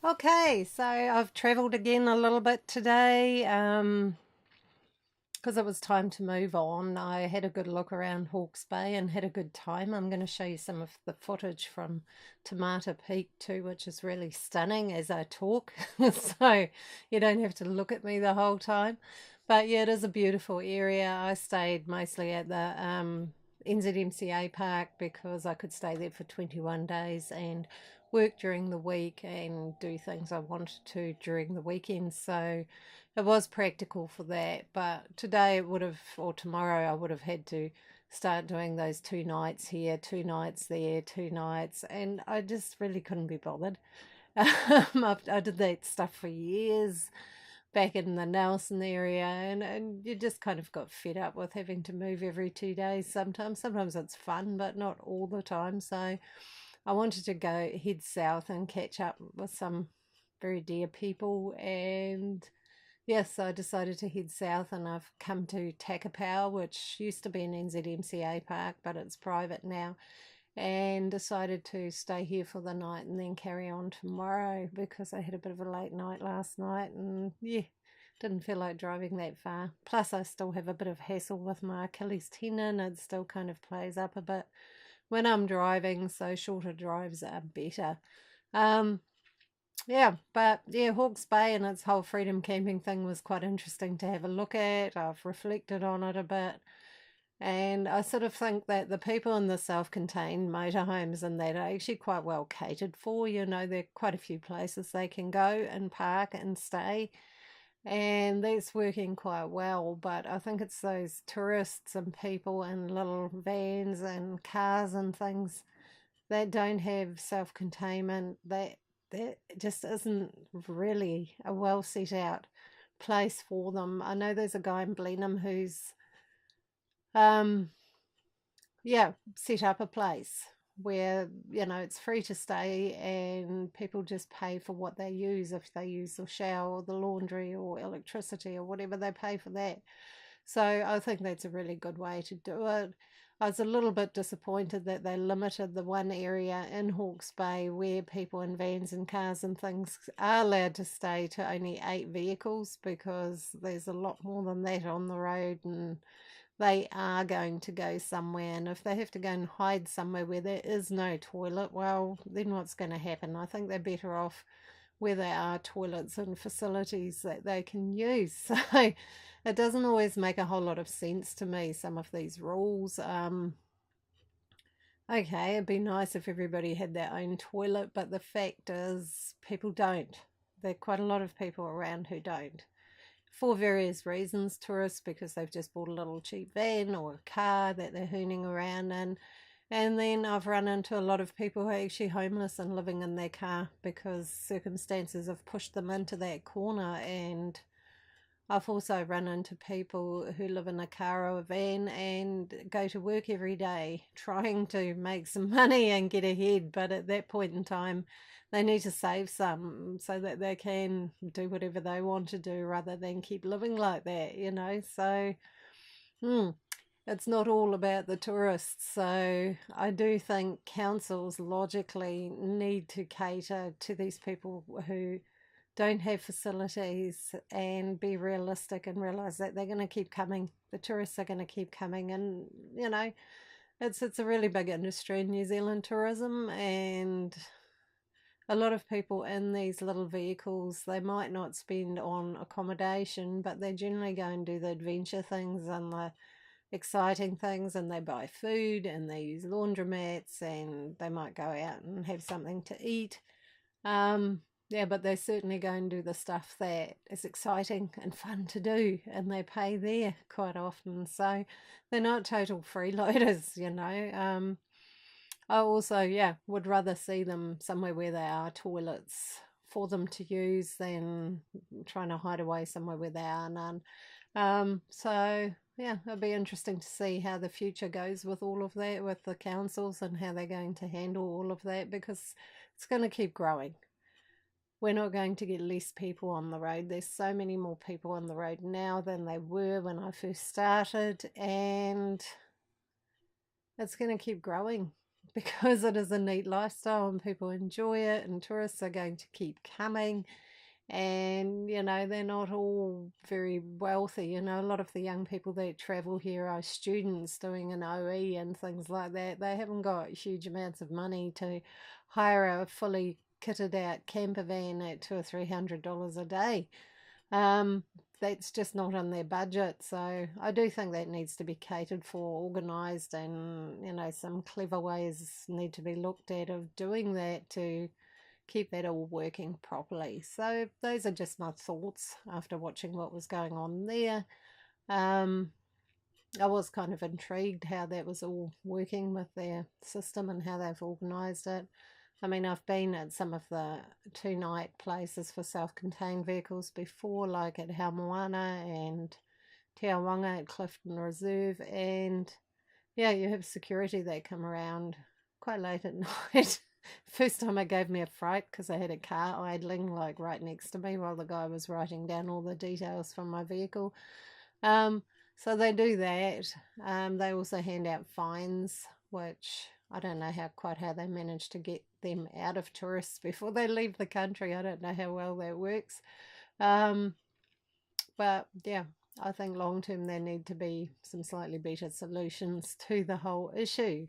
Okay, so I've travelled again a little bit today because it was time to move on. I had a good look around Hawke's Bay and had a good time. I'm going to show you some of the footage from Tomato Peak too, which is really stunning as I talk. So you don't have to look at me the whole time. But yeah, it is a beautiful area. I stayed mostly at the NZMCA park because I could stay there for 21 days and work during the week and do things I wanted to during the weekend. So it was practical for that. But today it would have, or tomorrow, I would have had to start doing those 2 nights here, 2 nights there, 2 nights. And I just really couldn't be bothered. I did that stuff for years back in the Nelson area, and you just kind of got fed up with having to move every 2 days sometimes. Sometimes it's fun, but not all the time. So I wanted to go head south and catch up with some very dear people, and yes, I decided to head south, and I've come to Takapau, which used to be an NZMCA park, but it's private now, and decided to stay here for the night and then carry on tomorrow because I had a bit of a late night last night and yeah, didn't feel like driving that far. Plus, I still have a bit of hassle with my Achilles tendon. It still kind of plays up a bit when I'm driving, so shorter drives are better. Um, yeah, but yeah, Hawke's Bay and its whole freedom camping thing was quite interesting to have a look at. I've reflected on it a bit. And I sort of think that the people in the self-contained motorhomes and that are actually quite well catered for. There are quite a few places they can go and park and stay. And that's working quite well. But I think it's those tourists and people in little vans and cars and things that don't have self-containment, that just isn't really a well set out place for them. I know there's a guy in Blenheim who's um yeah, set up a place where, it's free to stay and people just pay for what they use. If they use the shower or the laundry or electricity or whatever, they pay for that. So I think that's a really good way to do it. I was a little bit disappointed that they limited the one area in Hawke's Bay where people in vans and cars and things are allowed to stay to only 8 vehicles, because there's a lot more than that on the road, and they are going to go somewhere. And if they have to go and hide somewhere where there is no toilet, well, then what's going to happen? I think they're better off where there are toilets and facilities that they can use. So it doesn't always make a whole lot of sense to me, some of these rules. Okay, it'd be nice if everybody had their own toilet, but the fact is people don't. There are quite a lot of people around who don't, for various reasons. Tourists because they've just bought a little cheap van or a car that they're hooning around in. And then I've run into a lot of people who are actually homeless and living in their car because circumstances have pushed them into that corner. And I've also run into people who live in a car or a van and go to work every day trying to make some money and get ahead. But at that point in time, they need to save some so that they can do whatever they want to do rather than keep living like that. So, hmm, it's not all about the tourists. So I do think councils logically need to cater to these people who don't have facilities and be realistic and realize that they're going to keep coming. The tourists are going to keep coming, and it's a really big industry in New Zealand, tourism, and a lot of people in these little vehicles, they might not spend on accommodation, but they generally go and do the adventure things and the exciting things, and they buy food and they use laundromats and they might go out and have something to eat. Yeah, but they certainly go and do the stuff that is exciting and fun to do, and they pay there quite often. So they're not total freeloaders. I also, yeah, would rather see them somewhere where there are toilets for them to use than trying to hide away somewhere where there are none. So yeah, it'll be interesting to see how the future goes with all of that, with the councils and how they're going to handle all of that, because it's going to keep growing. We're not going to get less people on the road. There's so many more people on the road now than there were when I first started, and it's going to keep growing. because it is a neat lifestyle and people enjoy it, and tourists are going to keep coming. And they're not all very wealthy. A lot of the young people that travel here are students doing an OE and things like that. They haven't got huge amounts of money to hire a fully kitted out camper van at $200 or $300 a day. um, that's just not in their budget. So I do think that needs to be catered for, organised, and some clever ways need to be looked at of doing that to keep that all working properly. So those are just my thoughts after watching what was going on there. Um, I was kind of intrigued how that was all working with their system and how they've organised it. I mean, I've been at some of the 2-night places for self-contained vehicles before, like at Haumoana and Te Awanga at Clifton Reserve, and yeah, you have security that come around quite late at night. First time it gave me a fright because I had a car idling like right next to me while the guy was writing down all the details from my vehicle. Um, so they do that. They also hand out fines, which I don't know how they manage to get them out of tourists before they leave the country. I don't know how well that works. Um, but yeah, I think long term there need to be some slightly better solutions to the whole issue.